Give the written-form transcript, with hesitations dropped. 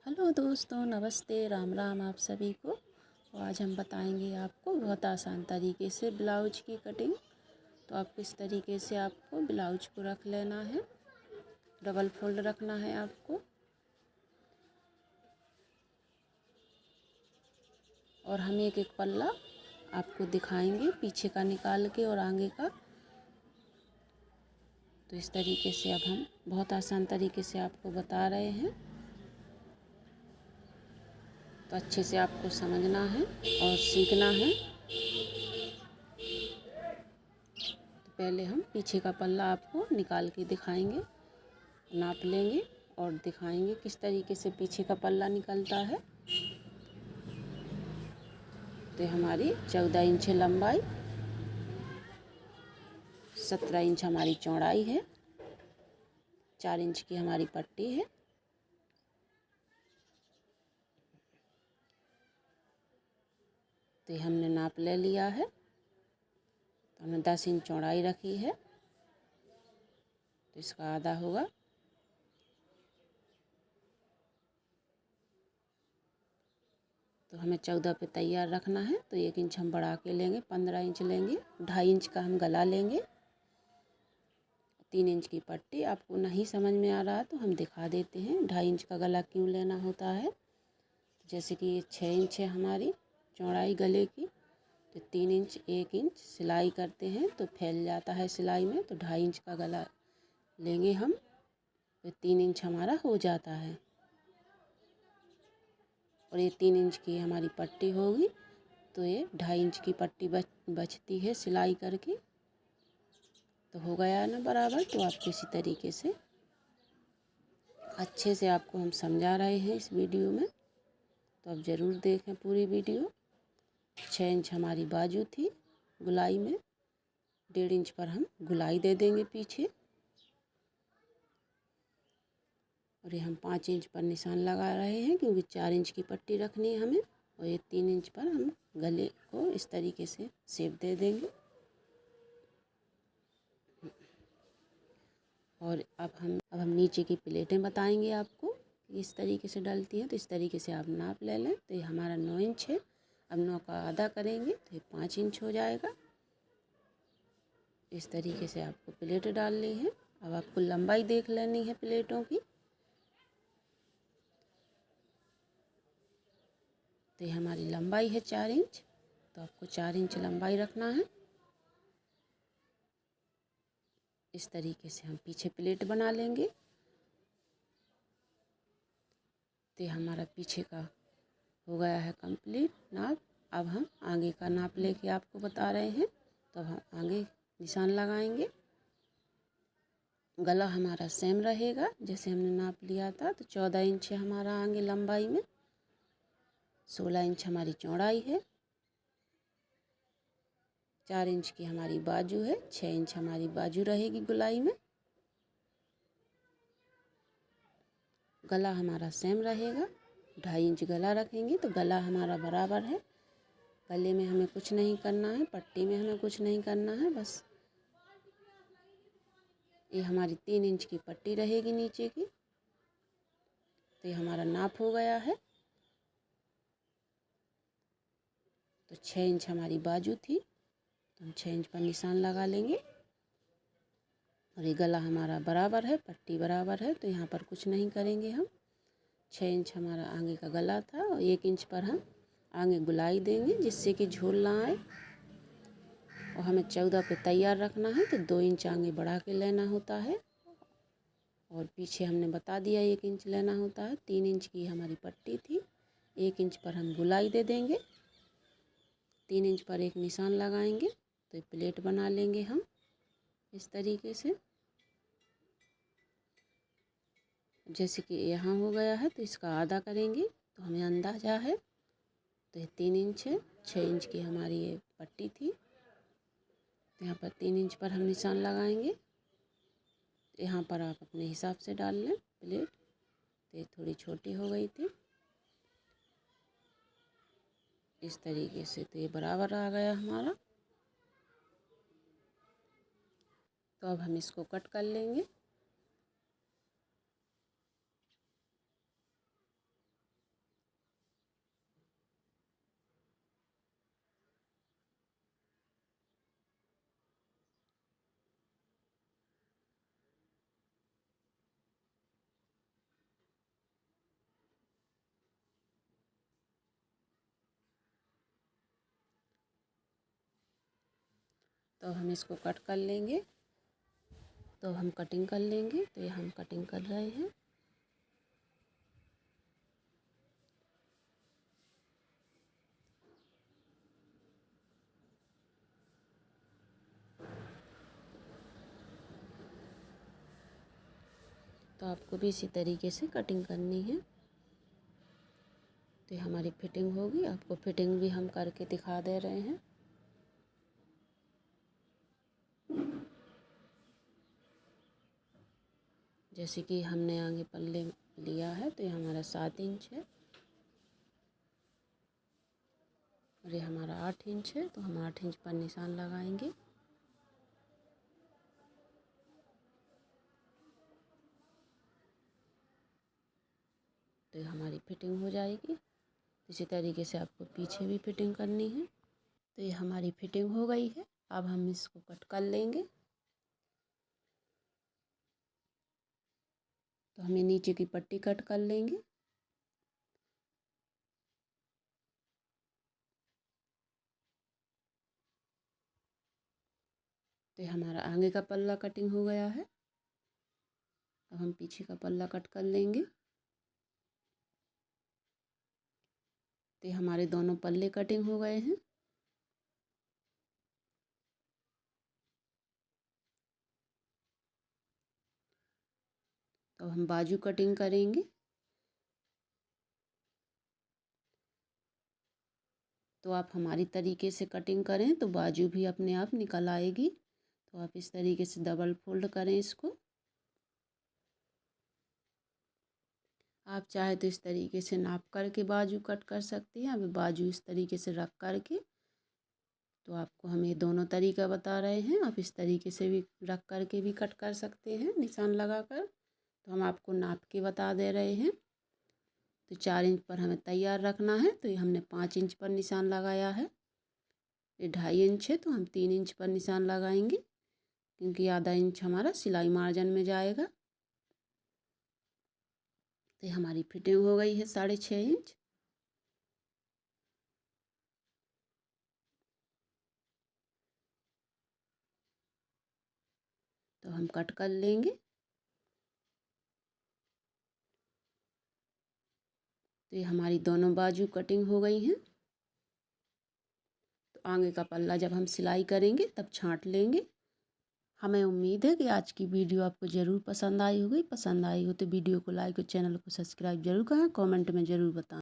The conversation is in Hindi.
हेलो दोस्तों, नमस्ते, राम राम आप सभी को। तो आज हम बताएंगे आपको बहुत आसान तरीके से ब्लाउज की कटिंग। तो आप किस तरीके से आपको ब्लाउज को रख लेना है। डबल फोल्ड रखना है आपको, और हम एक एक पल्ला आपको दिखाएंगे, पीछे का निकाल के और आगे का। तो इस तरीके से अब हम बहुत आसान तरीके से आपको बता रहे हैं, तो अच्छे से आपको समझना है और सीखना है। तो पहले हम पीछे का पल्ला आपको निकाल के दिखाएंगे, नाप लेंगे और दिखाएंगे किस तरीके से पीछे का पल्ला निकलता है। तो हमारी 14 इंच लंबाई, 17 इंच हमारी चौड़ाई है, 4 इंच की हमारी पट्टी है। तो हमने नाप ले लिया है। तो हमने 10 इंच चौड़ाई रखी है, तो इसका आधा होगा। तो हमें 14 पे तैयार रखना है, तो 1 इंच हम बढ़ा के लेंगे, 15 इंच लेंगे। 2.5 इंच का हम गला लेंगे, 3 इंच की पट्टी। आपको नहीं समझ में आ रहा तो हम दिखा देते हैं 2.5 इंच का गला क्यों लेना होता है। जैसे कि ये 6 इंच है हमारी चौड़ाई गले की, तो 3 इंच 1 इंच सिलाई करते हैं तो फैल जाता है सिलाई में। तो 2.5 इंच का गला लेंगे हम, तो 3 इंच हमारा हो जाता है। और ये 3 इंच की हमारी पट्टी होगी, तो ये 2.5 इंच की पट्टी बचती है सिलाई करके। तो हो गया ना बराबर। तो आप किसी तरीके से अच्छे से आपको हम समझा रहे हैं इस वीडियो में, तो आप ज़रूर देखें पूरी वीडियो। 6 इंच हमारी बाजू थी गुलाई में, 1.5 इंच पर हम गुलाई दे देंगे पीछे। और ये हम 5 इंच पर निशान लगा रहे हैं क्योंकि 4 इंच की पट्टी रखनी है हमें। और ये 3 इंच पर हम गले को इस तरीके से शेप दे देंगे। और अब हम नीचे की प्लेटें बताएंगे आपको कि इस तरीके से डलती हैं। तो इस तरीके से आप नाप ले लें। तो ये हमारा 9 इंच है, अब 9 का आधा करेंगे तो ये 5 इंच हो जाएगा। इस तरीके से आपको प्लेट डालनी है। अब आपको लंबाई देख लेनी है प्लेटों की। तो ये हमारी लंबाई है 4 इंच, तो आपको 4 इंच लंबाई रखना है। इस तरीके से हम पीछे प्लेट बना लेंगे। तो हमारा पीछे का हो गया है कंप्लीट नाप। अब हम आगे का नाप लेके आपको बता रहे हैं। तो अब हम आगे निशान लगाएंगे। गला हमारा सेम रहेगा जैसे हमने नाप लिया था। तो 14 इंच है हमारा आगे लंबाई में, 16 इंच हमारी चौड़ाई है, 4 इंच की हमारी बाजू है, 6 इंच हमारी बाजू रहेगी गुलाई में। गला हमारा सेम रहेगा, 2.5 इंच गला रखेंगे तो गला हमारा बराबर है। गले में हमें कुछ नहीं करना है, पट्टी में हमें कुछ नहीं करना है। बस ये हमारी 3 इंच की पट्टी रहेगी नीचे की। तो ये हमारा नाप हो गया है। तो 6 इंच हमारी बाजू थी, तो हम 6 इंच पर निशान लगा लेंगे। और ये गला हमारा बराबर है, पट्टी बराबर है, तो यहाँ पर कुछ नहीं करेंगे हम। 6 इंच हमारा आगे का गला था और 1 इंच पर हम आगे गुलाई देंगे जिससे कि झोल ना आए। और हमें 14 पे तैयार रखना है, तो 2 इंच आगे बढ़ा के लेना होता है। और पीछे हमने बता दिया 1 इंच लेना होता है। 3 इंच की हमारी पट्टी थी, 1 इंच पर हम गुलाई दे देंगे, 3 इंच पर एक निशान लगाएंगे। तो प्लेट बना लेंगे हम इस तरीके से। जैसे कि यहाँ हो गया है तो इसका आधा करेंगे तो हमें अंदाजा है। तो ये 3 इंच है, 6 इंच की हमारी ये पट्टी थी। तो यहाँ पर 3 इंच पर हम निशान लगाएंगे। यहाँ पर आप अपने हिसाब से डाल लें प्लेट। तो ये थोड़ी छोटी हो गई थी इस तरीके से। तो ये बराबर आ गया हमारा। तो अब हम इसको कट कर लेंगे। तो हम इसको कट कर लेंगे। तो हम कटिंग कर लेंगे। तो ये हम कटिंग कर रहे हैं। तो आपको भी इसी तरीके से कटिंग करनी है। तो हमारी फिटिंग होगी। आपको फिटिंग भी हम करके दिखा दे रहे हैं। जैसे कि हमने आगे पल्ले लिया है तो ये हमारा 7 इंच है और ये हमारा 8 इंच है। तो हम 8 इंच पर निशान लगाएंगे। तो ये हमारी फिटिंग हो जाएगी। इसी तरीके से आपको पीछे भी फिटिंग करनी है। तो ये हमारी फिटिंग हो गई है। अब हम इसको कट कर लेंगे। तो हमें नीचे की पट्टी कट कर लेंगे। तो ये हमारा आगे का पल्ला कटिंग हो गया है। अब हम पीछे का पल्ला कट कर लेंगे। तो ये हमारे दोनों पल्ले कटिंग हो गए हैं। तो हम बाजू कटिंग करेंगे। तो आप हमारी तरीके से कटिंग करें तो बाजू भी अपने आप निकल आएगी। तो आप इस तरीके से डबल फोल्ड करें इसको। आप चाहे तो इस तरीके से नाप करके बाजू कट कर सकती हैं। अभी बाजू इस तरीके से रख करके, तो आपको हम ये दोनों तरीका बता रहे हैं। आप इस तरीके से भी रख करके भी कट कर सकते हैं निशान लगा कर। तो हम आपको नाप के बता दे रहे हैं। तो 4 इंच पर हमें तैयार रखना है। तो ये हमने 5 इंच पर निशान लगाया है। ये 2.5 इंच है तो हम 3 इंच पर निशान लगाएंगे, क्योंकि आधा इंच हमारा सिलाई मार्जिन में जाएगा। तो ये हमारी फिटिंग हो गई है 6.5 इंच। तो हम कट कर लेंगे। तो ये हमारी दोनों बाजू कटिंग हो गई हैं। तो आगे का पल्ला जब हम सिलाई करेंगे तब छांट लेंगे। हमें उम्मीद है कि आज की वीडियो आपको ज़रूर पसंद आई होगी। पसंद आई हो तो वीडियो को लाइक और चैनल को सब्सक्राइब जरूर करें। कमेंट में ज़रूर बताएं।